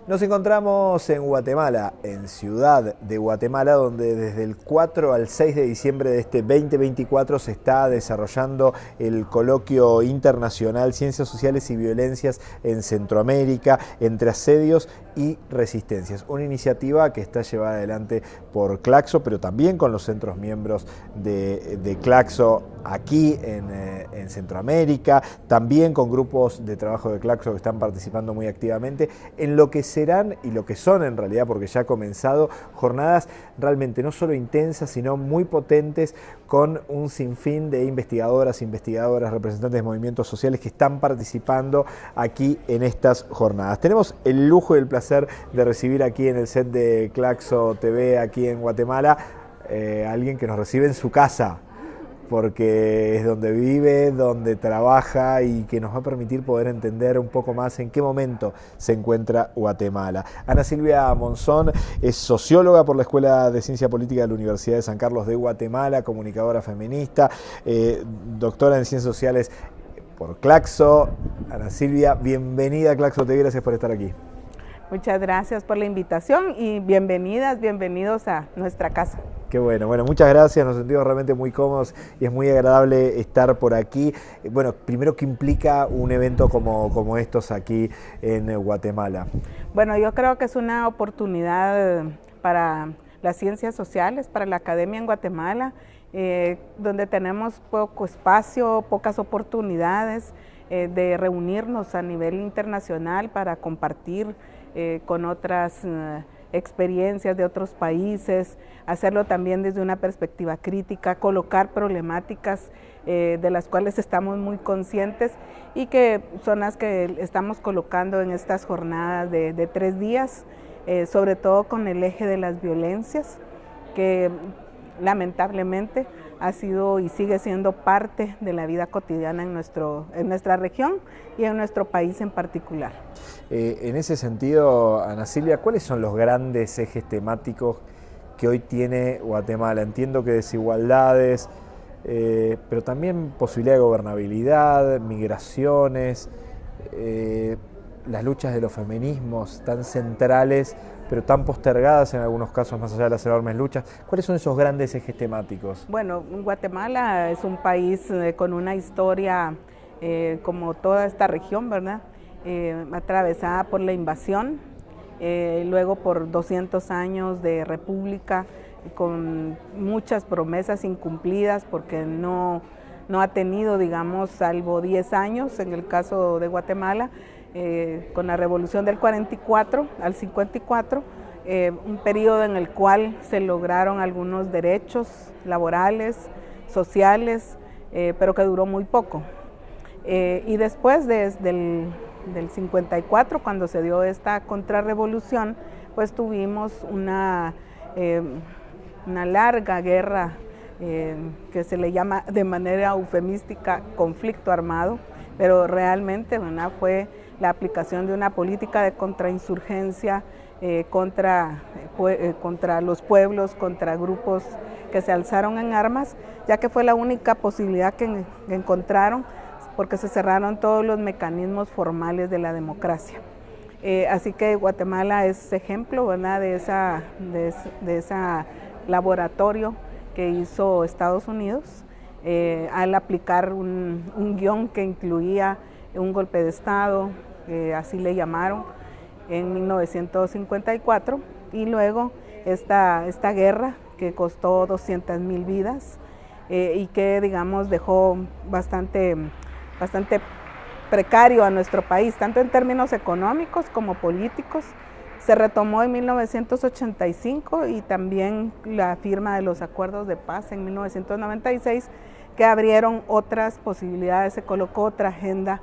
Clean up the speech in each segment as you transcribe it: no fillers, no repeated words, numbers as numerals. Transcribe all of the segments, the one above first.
Nos encontramos en Guatemala, en Ciudad de Guatemala, donde desde el 4 al 6 de diciembre de este 2024 se está desarrollando el coloquio internacional Ciencias Sociales y Violencias en Centroamérica, entre asedios y resistencias. Una iniciativa que está llevada adelante por Claxo, pero también con los centros miembros de Claxo aquí en Centroamérica, también con grupos de trabajo de Claxo que están participando muy activamente en lo que serán y lo que son en realidad, porque ya ha comenzado, jornadas realmente no solo intensas, sino muy potentes, con un sinfín de investigadoras, representantes de movimientos sociales que están participando aquí en estas jornadas. Tenemos el lujo y el placer de recibir aquí en el set de Claxo TV, aquí en Guatemala, alguien que nos recibe en su casa, porque es donde vive, donde trabaja y que nos va a permitir poder entender un poco más en qué momento se encuentra Guatemala. Ana Silvia Monzón es socióloga por la Escuela de Ciencia Política de la Universidad de San Carlos de Guatemala, comunicadora feminista, doctora en Ciencias Sociales por Claxo. Ana Silvia, bienvenida a Claxo TV, gracias por estar aquí. Muchas gracias por la invitación y bienvenidos a nuestra casa. Qué bueno, muchas gracias, nos sentimos realmente muy cómodos y es muy agradable estar por aquí. Bueno, primero, ¿qué implica un evento como estos aquí en Guatemala? Bueno, yo creo que es una oportunidad para las ciencias sociales, para la academia en Guatemala, donde tenemos poco espacio, pocas oportunidades de reunirnos a nivel internacional para compartir con otras experiencias de otros países, hacerlo también desde una perspectiva crítica, colocar problemáticas de las cuales estamos muy conscientes y que son las que estamos colocando en estas jornadas de 3 días, sobre todo con el eje de las violencias, que lamentablemente ha sido y sigue siendo parte de la vida cotidiana en nuestra región y en nuestro país en particular. En ese sentido, Ana Silvia, ¿cuáles son los grandes ejes temáticos que hoy tiene Guatemala? Entiendo que desigualdades, pero también posibilidad de gobernabilidad, migraciones, las luchas de los feminismos tan centrales, pero tan postergadas en algunos casos más allá de las enormes luchas. ¿Cuáles son esos grandes ejes temáticos? Bueno, Guatemala es un país con una historia como toda esta región, ¿verdad? Atravesada por la invasión, luego por 200 años de república, con muchas promesas incumplidas porque no ha tenido, digamos, salvo 10 años en el caso de Guatemala, con la revolución del 44 al 54, un periodo en el cual se lograron algunos derechos laborales, sociales, pero que duró muy poco. Y después desde del 54, cuando se dio esta contrarrevolución, pues tuvimos una larga guerra que se le llama de manera eufemística conflicto armado, pero realmente fue la aplicación de una política de contrainsurgencia contra los pueblos, contra grupos que se alzaron en armas, ya que fue la única posibilidad que encontraron, porque se cerraron todos los mecanismos formales de la democracia. Así que Guatemala es ejemplo, ¿verdad?, de esa laboratorio que hizo Estados Unidos al aplicar un guión que incluía un golpe de Estado, así le llamaron, en 1954, y luego esta guerra que costó 200,000 vidas y que, digamos, dejó bastante precario a nuestro país, tanto en términos económicos como políticos. Se retomó en 1985 y también la firma de los acuerdos de paz en 1996, que abrieron otras posibilidades, se colocó otra agenda,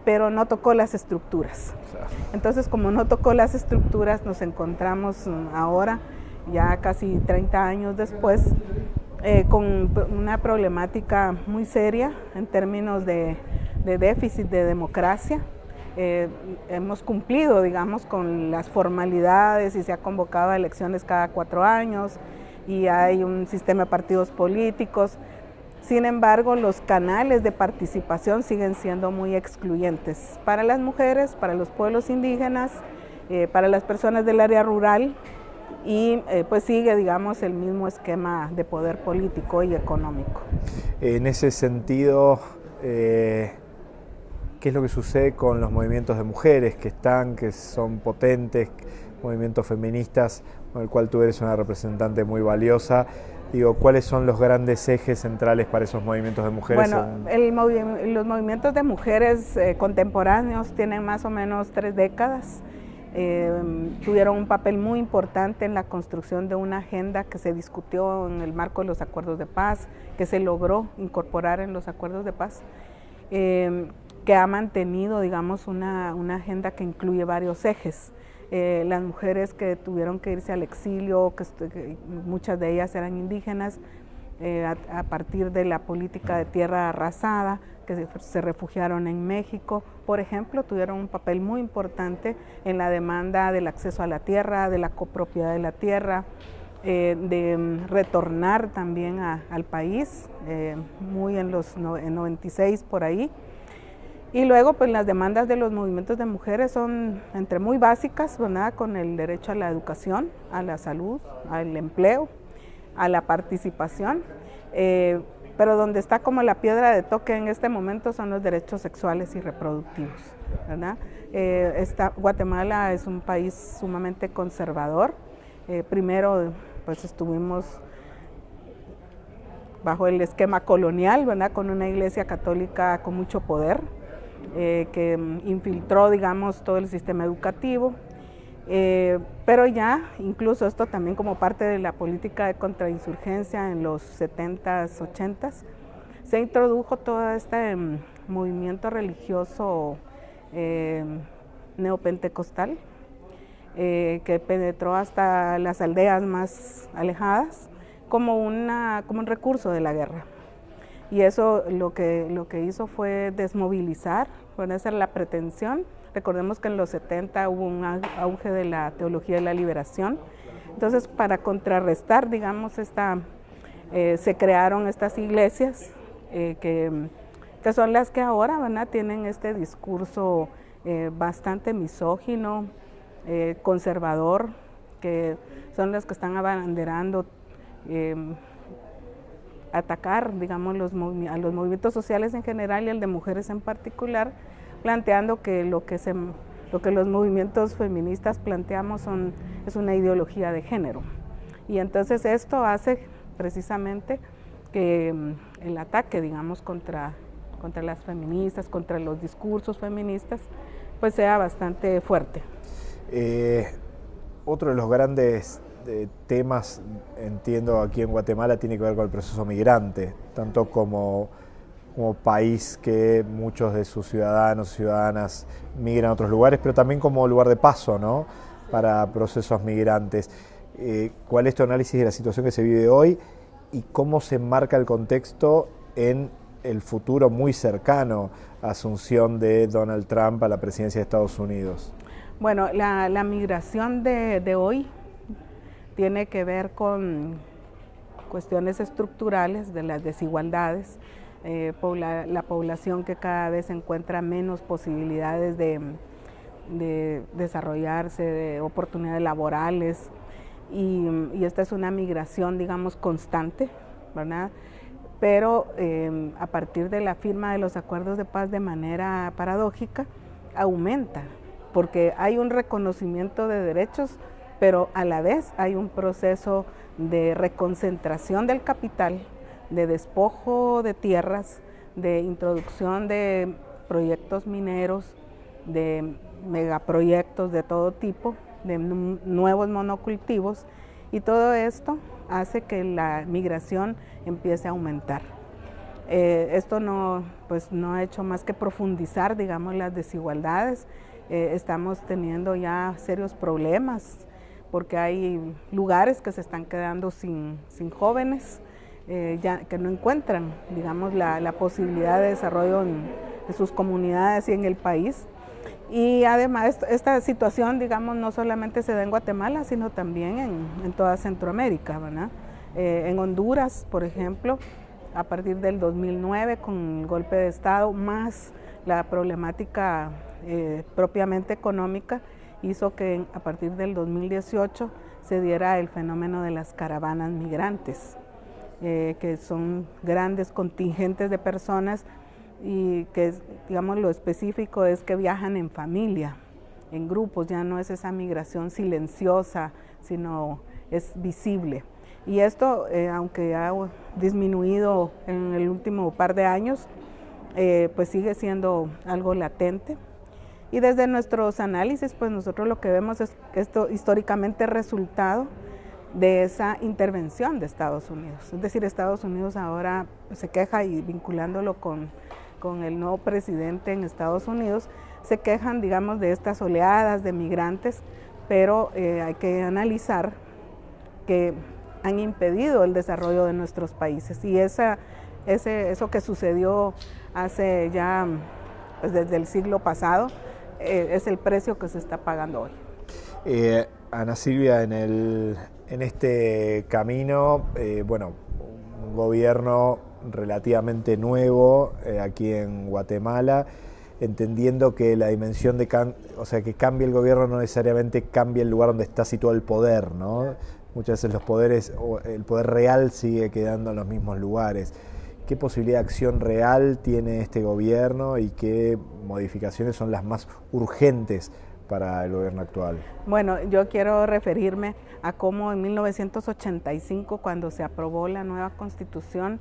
pero no tocó las estructuras. Entonces, como no tocó las estructuras, nos encontramos ahora, ya casi 30 años después, con una problemática muy seria en términos de déficit de democracia. Hemos cumplido, digamos, con las formalidades y se ha convocado a elecciones cada 4 años y hay un sistema de partidos políticos. Sin embargo, los canales de participación siguen siendo muy excluyentes para las mujeres, para los pueblos indígenas, para las personas del área rural y pues sigue, digamos, el mismo esquema de poder político y económico. En ese sentido, ¿qué es lo que sucede con los movimientos de mujeres que son potentes, movimientos feministas, con el cual tú eres una representante muy valiosa? Digo, ¿cuáles son los grandes ejes centrales para esos movimientos de mujeres? Bueno, los movimientos de mujeres contemporáneos tienen más o menos 3 décadas. Tuvieron un papel muy importante en la construcción de una agenda que se discutió en el marco de los acuerdos de paz, que se logró incorporar en los acuerdos de paz, que ha mantenido, digamos, una agenda que incluye varios ejes. Las mujeres que tuvieron que irse al exilio, que muchas de ellas eran indígenas, a partir de la política de tierra arrasada, que se refugiaron en México, por ejemplo, tuvieron un papel muy importante en la demanda del acceso a la tierra, de la copropiedad de la tierra, de retornar también al país, muy en 96 por ahí. Y luego, pues las demandas de los movimientos de mujeres son entre muy básicas, ¿verdad? Con el derecho a la educación, a la salud, al empleo, a la participación, pero donde está como la piedra de toque en este momento son los derechos sexuales y reproductivos, ¿verdad? Guatemala es un país sumamente conservador. Primero, pues estuvimos bajo el esquema colonial, ¿verdad? Con una iglesia católica con mucho poder, que infiltró, digamos, todo el sistema educativo, pero ya, incluso esto también como parte de la política de contrainsurgencia en los 70s, 80s, se introdujo todo este movimiento religioso neopentecostal, que penetró hasta las aldeas más alejadas como un recurso de la guerra. Y eso lo que hizo fue desmovilizar, bueno, esa era la pretensión. Recordemos que en los 70 hubo un auge de la teología de la liberación. Entonces, para contrarrestar, digamos, se crearon estas iglesias que son las que ahora, ¿verdad?, tienen este discurso bastante misógino, conservador, que son las que están abanderando atacar, digamos, a los movimientos sociales en general y al de mujeres en particular, planteando que lo que los movimientos feministas planteamos es una ideología de género. Y entonces esto hace precisamente que el ataque, digamos, contra las feministas, contra los discursos feministas, pues sea bastante fuerte. Otro de los grandes temas, entiendo, aquí en Guatemala tiene que ver con el proceso migrante, tanto como país que muchos de sus ciudadanos y ciudadanas migran a otros lugares, pero también como lugar de paso, ¿no?, para procesos migrantes. ¿Cuál es tu análisis de la situación que se vive hoy y cómo se enmarca el contexto en el futuro muy cercano, asunción de Donald Trump a la presidencia de Estados Unidos? Bueno, la migración de hoy tiene que ver con cuestiones estructurales de las desigualdades, la población que cada vez encuentra menos posibilidades de desarrollarse, de oportunidades laborales, y esta es una migración, digamos, constante, ¿verdad? Pero a partir de la firma de los acuerdos de paz, de manera paradójica, aumenta, porque hay un reconocimiento de derechos, pero a la vez hay un proceso de reconcentración del capital, de despojo de tierras, de introducción de proyectos mineros, de megaproyectos de todo tipo, de nuevos monocultivos, y todo esto hace que la migración empiece a aumentar. Esto no ha hecho más que profundizar, digamos, las desigualdades. Estamos teniendo ya serios problemas porque hay lugares que se están quedando sin jóvenes, que no encuentran, digamos, la posibilidad de desarrollo en sus comunidades y en el país. Y además esta situación, digamos, no solamente se da en Guatemala, sino también en toda Centroamérica, ¿verdad? En Honduras, por ejemplo, a partir del 2009, con el golpe de Estado, más la problemática propiamente económica, hizo que a partir del 2018 se diera el fenómeno de las caravanas migrantes, que son grandes contingentes de personas y que, digamos, lo específico es que viajan en familia, en grupos, ya no es esa migración silenciosa, sino es visible. Y esto, aunque ha disminuido en el último par de años, pues sigue siendo algo latente. Y desde nuestros análisis, pues nosotros lo que vemos es que esto históricamente es resultado de esa intervención de Estados Unidos. Es decir, Estados Unidos ahora se queja, y vinculándolo con el nuevo presidente en Estados Unidos, se quejan, digamos, de estas oleadas de migrantes, pero hay que analizar que han impedido el desarrollo de nuestros países. Y eso que sucedió hace ya, pues desde el siglo pasado, es el precio que se está pagando hoy. Ana Silvia, en este camino, bueno, un gobierno relativamente nuevo aquí en Guatemala, entendiendo que la dimensión o sea, que cambie el gobierno no necesariamente cambia el lugar donde está situado el poder, ¿no? Muchas veces los poderes, o el poder real sigue quedando en los mismos lugares. ¿Qué posibilidad de acción real tiene este gobierno y qué modificaciones son las más urgentes para el gobierno actual? Bueno, yo quiero referirme a cómo en 1985, cuando se aprobó la nueva Constitución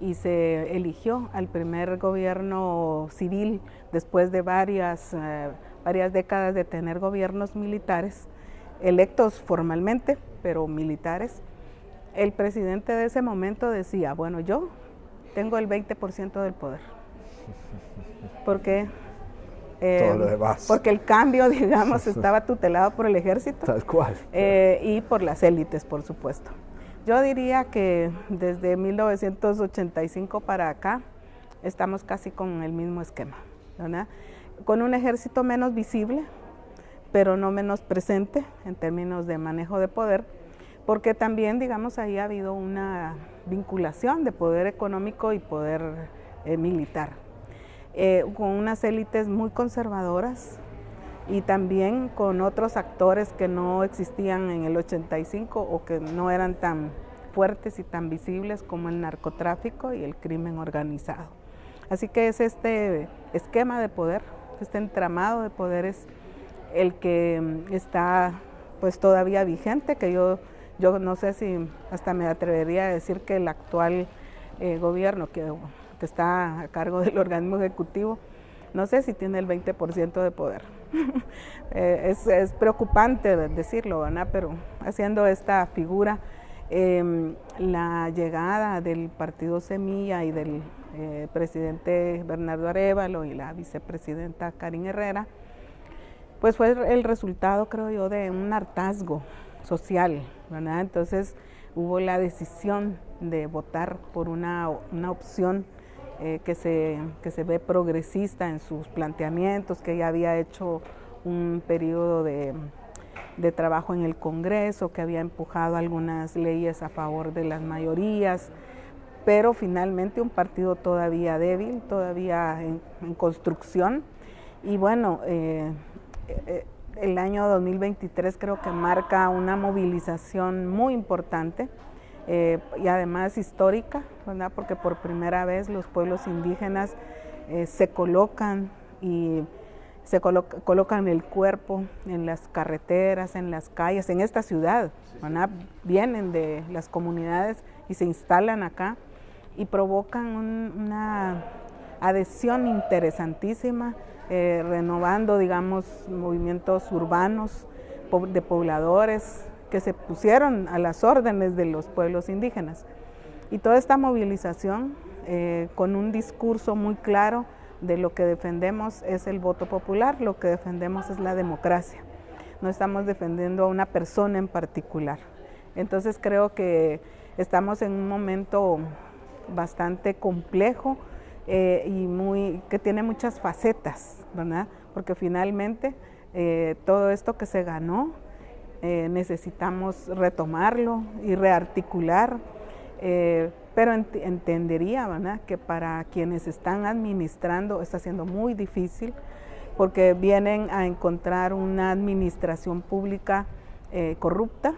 y se eligió al primer gobierno civil después de varias décadas de tener gobiernos militares, electos formalmente, pero militares, el presidente de ese momento decía, bueno, yo tengo el 20% del poder. Porque todo lo demás. Porque el cambio, digamos, estaba tutelado por el ejército. Tal cual. Y por las élites, por supuesto. Yo diría que desde 1985 para acá estamos casi con el mismo esquema, ¿verdad? Con un ejército menos visible, pero no menos presente en términos de manejo de poder, porque también, digamos, ahí ha habido una vinculación de poder económico y poder militar, con unas élites muy conservadoras y también con otros actores que no existían en el 85 o que no eran tan fuertes y tan visibles como el narcotráfico y el crimen organizado. Así que es este esquema de poder, este entramado de poderes el que está pues todavía vigente, que yo no sé si hasta me atrevería a decir que el actual gobierno que está a cargo del organismo ejecutivo, no sé si tiene el 20% de poder. Es preocupante decirlo, ¿verdad? Pero haciendo esta figura, la llegada del partido Semilla y del presidente Bernardo Arévalo y la vicepresidenta Karin Herrera, pues fue el resultado, creo yo, de un hartazgo social, ¿verdad? Entonces hubo la decisión de votar por una opción que se ve progresista en sus planteamientos, que ya había hecho un periodo de trabajo en el Congreso, que había empujado algunas leyes a favor de las mayorías, pero finalmente un partido todavía débil, todavía en construcción. Y bueno, el año 2023 creo que marca una movilización muy importante y además histórica, ¿verdad? Porque por primera vez los pueblos indígenas se colocan colocan el cuerpo en las carreteras, en las calles, en esta ciudad, ¿verdad? Vienen de las comunidades y se instalan acá y provocan una adhesión interesantísima, renovando, digamos, movimientos urbanos de pobladores que se pusieron a las órdenes de los pueblos indígenas. Y toda esta movilización con un discurso muy claro de lo que defendemos es el voto popular, lo que defendemos es la democracia. No estamos defendiendo a una persona en particular. Entonces creo que estamos en un momento bastante complejo y que tiene muchas facetas, ¿verdad? Porque finalmente todo esto que se ganó necesitamos retomarlo y rearticular, pero entendería, ¿verdad?, que para quienes están administrando está siendo muy difícil porque vienen a encontrar una administración pública corrupta,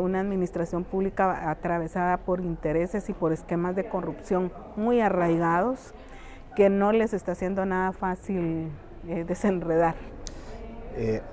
una administración pública atravesada por intereses y por esquemas de corrupción muy arraigados, que no les está haciendo nada fácil desenredar.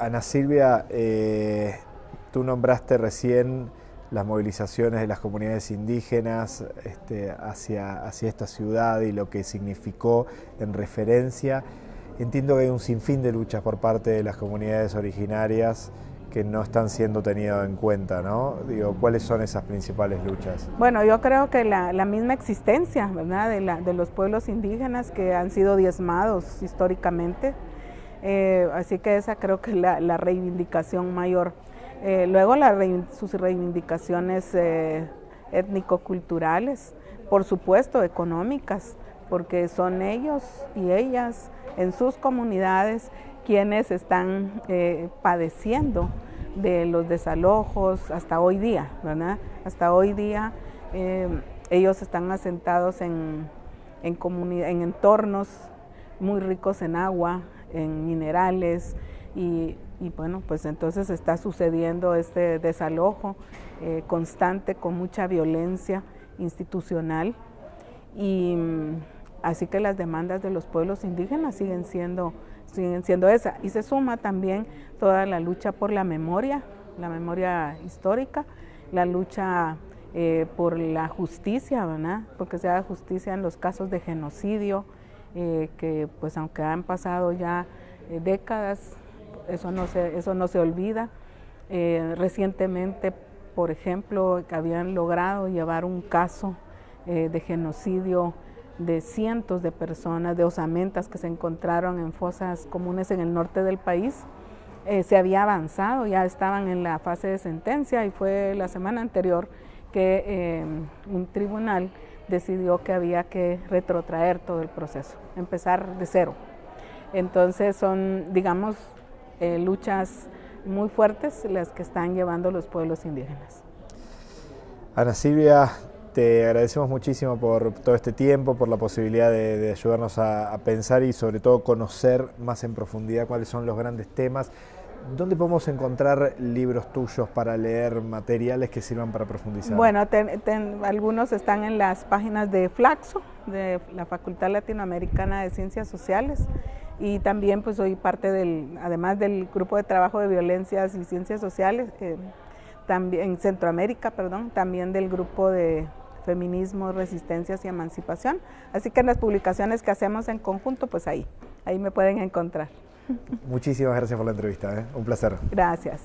Ana Silvia, tú nombraste recién las movilizaciones de las comunidades indígenas hacia esta ciudad y lo que significó en referencia. Entiendo que hay un sinfín de luchas por parte de las comunidades originarias que no están siendo tenidas en cuenta, ¿no? Digo, ¿cuáles son esas principales luchas? Bueno, yo creo que la misma existencia, ¿verdad?, de los pueblos indígenas que han sido diezmados históricamente, así que esa creo que es la reivindicación mayor. Luego sus reivindicaciones étnico-culturales, por supuesto económicas, porque son ellos y ellas en sus comunidades quienes están padeciendo de los desalojos hasta hoy día, ¿verdad? Hasta hoy día ellos están asentados en entornos muy ricos en agua, en minerales y bueno, pues entonces está sucediendo este desalojo constante con mucha violencia institucional y así que las demandas de los pueblos indígenas siguen siendo esa. Y se suma también toda la lucha por la memoria histórica, la lucha por la justicia, ¿verdad? Porque se haga justicia en los casos de genocidio, que pues aunque han pasado ya décadas, eso no se olvida. Recientemente, por ejemplo, que habían logrado llevar un caso de genocidio de cientos de personas, de osamentas que se encontraron en fosas comunes en el norte del país. Se había avanzado, ya estaban en la fase de sentencia y fue la semana anterior que un tribunal decidió que había que retrotraer todo el proceso, empezar de cero. Entonces son, digamos, luchas muy fuertes las que están llevando los pueblos indígenas. Ana Silvia, te agradecemos muchísimo por todo este tiempo, por la posibilidad de ayudarnos a pensar y sobre todo conocer más en profundidad cuáles son los grandes temas. ¿Dónde podemos encontrar libros tuyos para leer, materiales que sirvan para profundizar? Bueno, algunos están en las páginas de Flaxo, de la Facultad Latinoamericana de Ciencias Sociales, y también pues soy parte además del grupo de trabajo de violencias y ciencias sociales, también en Centroamérica, también del grupo de feminismo, resistencias y emancipación. Así que en las publicaciones que hacemos en conjunto, pues ahí me pueden encontrar. Muchísimas gracias por la entrevista, un placer. Gracias.